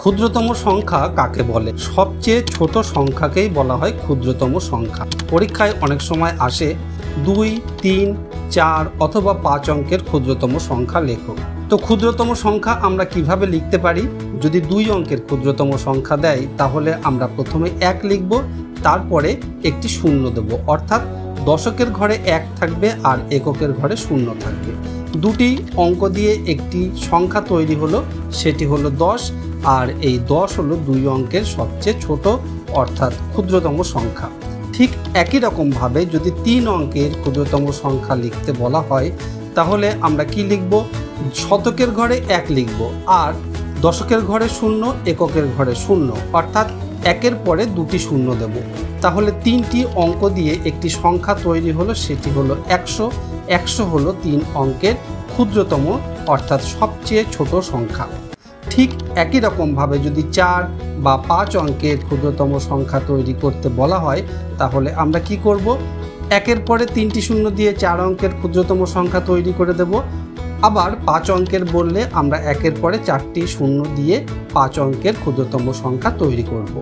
ক্ষুদ্রতম সংখ্যা কাকে বলে? সবচেয়ে ছোট সংখ্যাকেই বলা হয় ক্ষুদ্রতম সংখ্যা। পরীক্ষায় অনেক সময় আসে 2, 3, 4 অথবা 5 অঙ্কের ক্ষুদ্রতম সংখ্যা লেখো। তো ক্ষুদ্রতম সংখ্যা আমরা কিভাবে লিখতে পারি? যদি 2 অঙ্কের ক্ষুদ্রতম সংখ্যা দেয় তাহলে আমরা প্রথমে 1 লিখব, তারপরে একটি শূন্য দেব, অর্থাৎ দশকের ঘরে 1 থাকবে আর এককের ঘরে 0 থাকবে। দুটি অঙ্ক দিয়ে একটি সংখ্যা তৈরি হলো, সেটি হলো 10, আর এই 10 হলো 2 অঙ্কের সবচেয়ে ছোট অর্থাৎ ক্ষুদ্রতম সংখ্যা। ঠিক একই রকমভাবে যদি 3 অঙ্কের ক্ষুদ্রতম সংখ্যা লিখতে বলা হয় তাহলে আমরা কি লিখব? শতকের ঘরে 1 লিখব আর দশকের ঘরে 0, এককের ঘরে 0, অর্থাৎ একের পরে দুটি শূন্য দেব। তাহলে 3টি অঙ্ক দিয়ে একটি সংখ্যা তৈরি হলো, সেটি হলো 100। 100 হলো 3 অঙ্কের ক্ষুদ্রতম অর্থাৎ সবচেয়ে ছোট সংখ্যা। ঠিক একই রকমভাবে যদি 4 বা 5 অঙ্কের ক্ষুদ্রতম সংখ্যা তৈরি করতে বলা হয় তাহলে আমরা কি করব? একের পরে 3টি শূন্য দিয়ে 4 অঙ্কের ক্ষুদ্রতম সংখ্যা তৈরি করে দেব। আবার 5 অঙ্কের বললে আমরা একের পরে 4টি শূন্য দিয়ে 5 অঙ্কের ক্ষুদ্রতম সংখ্যা তৈরি করব।